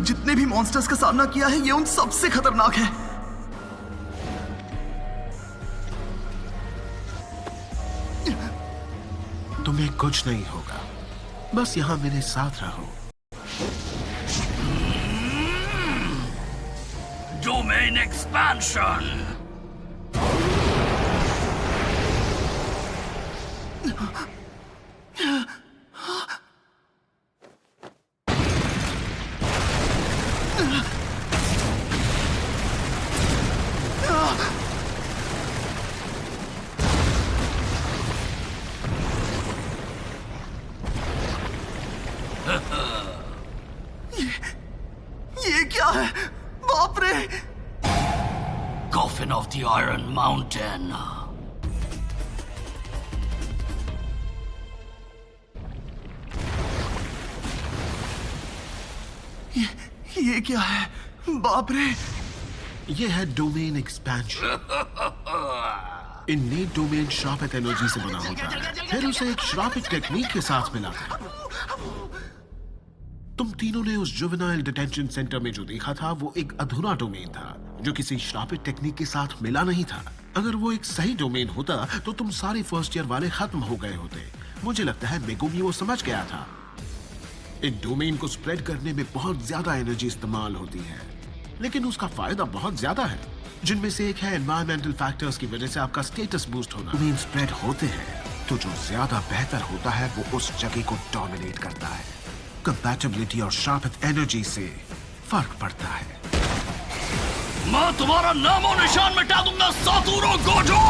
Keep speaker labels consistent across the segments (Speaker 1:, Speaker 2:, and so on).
Speaker 1: जितने भी मॉन्स्टर्स का सामना किया है ये उन सबसे खतरनाक है।
Speaker 2: तुम्हें कुछ नहीं होगा, बस यहाँ मेरे साथ रहो।
Speaker 3: Domain expansion.
Speaker 1: ये क्या है? बाप रे!
Speaker 3: Coffin of the Iron Mountain.
Speaker 1: ये क्या है? बाप रे!
Speaker 2: ये है डोमेन एक्सपेंशन। इननेट डोमेन श्रापित एनर्जी से बना होता है, फिर उसे एक श्रापित टेक्निक के साथ मिलाते हैं। तुम तीनों ने उस जुवेनाइल डिटेंशन सेंटर में जो देखा था वो एक अधूरा डोमेन था जो किसी श्रापित टेक्निक के साथ मिला नहीं था। अगर वो एक सही डोमेन होता तो तुम सारे फर्स्ट ईयर वाले खत्म हो गए होते। मुझे लगता है मेगुमी वो समझ गया था। एक डोमेन को स्प्रेड करने में बहुत ज्यादा एनर्जी इस्तेमाल होती है, लेकिन उसका फायदा बहुत ज्यादा है, जिनमें से एक है एनवायरमेंटल फैक्टर्स की वजह से आपका स्टेटस बूस्ट होना। डोमेन स्प्रेड होते हैं तो जो ज्यादा बेहतर होता है वो उस जगह को डोमिनेट करता है। कंपैटिबिलिटी और शार्पित एनर्जी से फर्क पड़ता है।
Speaker 3: मैं तुम्हारा नामो निशान मिटा दूंगा Satoru Gojo!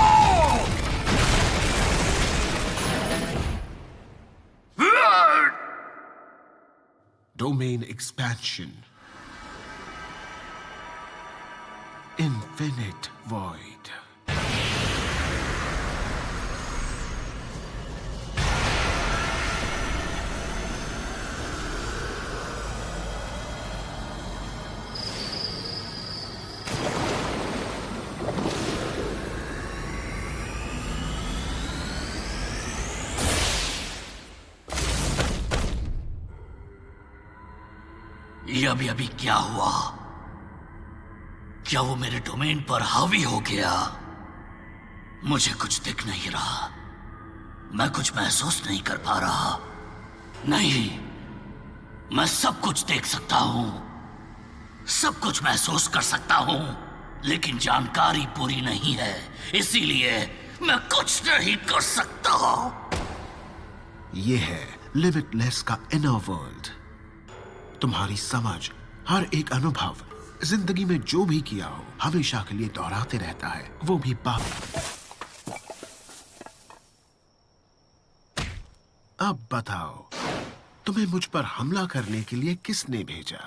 Speaker 2: Domain expansion. Infinite void.
Speaker 3: ये अभी क्या हुआ? क्या वो मेरे डोमेन पर हावी हो गया? मुझे कुछ दिख नहीं रहा, मैं कुछ महसूस नहीं कर पा रहा। नहीं, मैं सब कुछ देख सकता हूं, सब कुछ महसूस कर सकता हूं, लेकिन जानकारी पूरी नहीं है, इसीलिए मैं कुछ नहीं कर सकता।
Speaker 2: ये है लिमिटलेस का इनर वर्ल्ड। तुम्हारी समझ, हर एक अनुभव, जिंदगी में जो भी किया हो हमेशा के लिए दोहराते रहता है, वो भी पाप। अब बताओ, तुम्हें मुझ पर हमला करने के लिए किसने भेजा?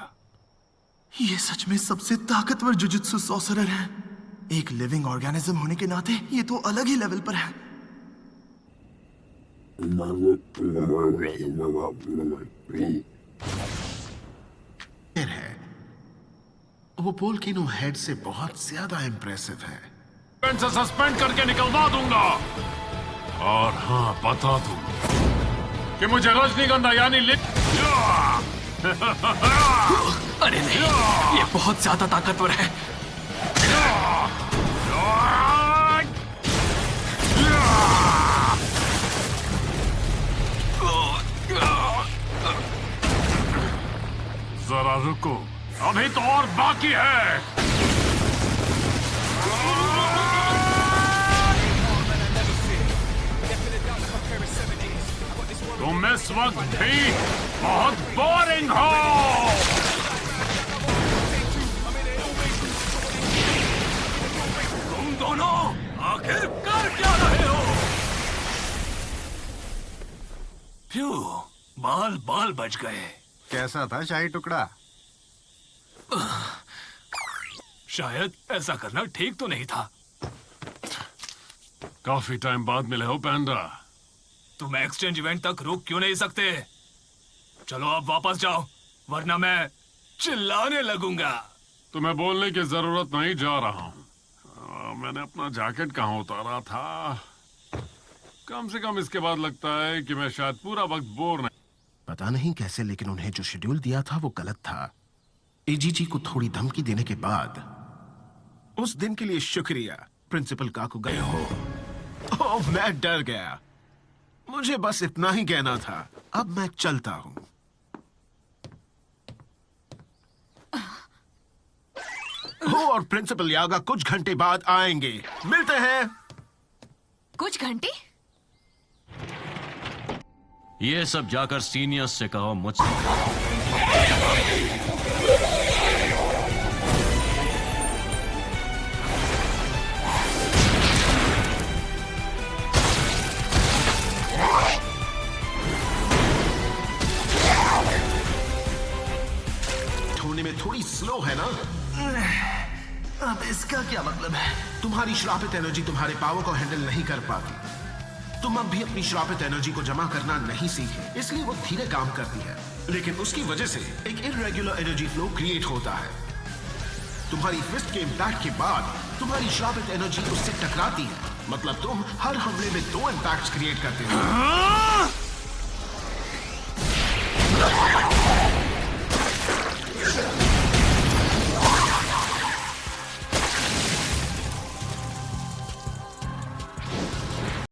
Speaker 1: ये सच में सबसे ताकतवर जुजुत्सु सॉर्सरर है। एक लिविंग ऑर्गेनिज्म होने के नाते ये तो अलग ही लेवल पर है।
Speaker 2: है वो वोल्केनो हेड से बहुत ज्यादा इंप्रेसिव है।
Speaker 4: से सस्पेंड करके निकलवा दूंगा। और हाँ, बता दूं कि मुझे रजनीगंधा यानी
Speaker 3: अरे नहीं, ये बहुत ज्यादा ताकतवर है।
Speaker 4: जरा रुको, अभी तो और बाकी है। तुम इस वक्त भी बहुत बोरिंग हो।
Speaker 3: तुम दोनों आखिर कर क्या रहे हो? फ्यू, बाल बच गए।
Speaker 5: कैसा था शाही टुकड़ा?
Speaker 4: शायद ऐसा करना ठीक तो नहीं था। काफी टाइम बाद मिले हो पैंडा।
Speaker 6: तुम एक्सचेंज इवेंट तक रुक क्यों नहीं सकते? चलो अब वापस जाओ, वरना मैं चिल्लाने लगूंगा।
Speaker 4: तुम्हें बोलने की जरूरत नहीं, जा रहा हूँ। मैंने अपना जैकेट कहाँ उतारा था? कम से कम इसके बाद लगता है कि मैं शायद पूरा वक्त बोर नहीं।
Speaker 2: पता नहीं कैसे, लेकिन उन्हें जो शेड्यूल दिया था वो गलत था। एजीजी को थोड़ी धमकी देने के बाद उस दिन के लिए शुक्रिया प्रिंसिपल काकुगए हो। ओह, मैं डर गया। मुझे बस इतना ही कहना था। अब मैं चलता हूं। और प्रिंसिपल यागा कुछ घंटे बाद आएंगे। मिलते हैं।
Speaker 7: कुछ घंटे?
Speaker 8: ये सब जाकर सीनियर्स से कहो, मुझसे।
Speaker 2: होने में थोड़ी स्लो है ना?
Speaker 1: अब इसका क्या मतलब है?
Speaker 2: तुम्हारी श्रापित एनर्जी तुम्हारे पावर को हैंडल नहीं कर पाती। तुम अब भी अपनी श्रापित एनर्जी को जमा करना नहीं सीखे, इसलिए वो धीरे काम करती है, लेकिन उसकी वजह से एक इरेगुलर एनर्जी फ्लो क्रिएट होता है। तुम्हारी फिस्ट के इम्पैक्ट के बाद तुम्हारी श्रापित एनर्जी उससे टकराती है, मतलब तुम हर हमले में 2 इम्पैक्ट्स क्रिएट करते हो।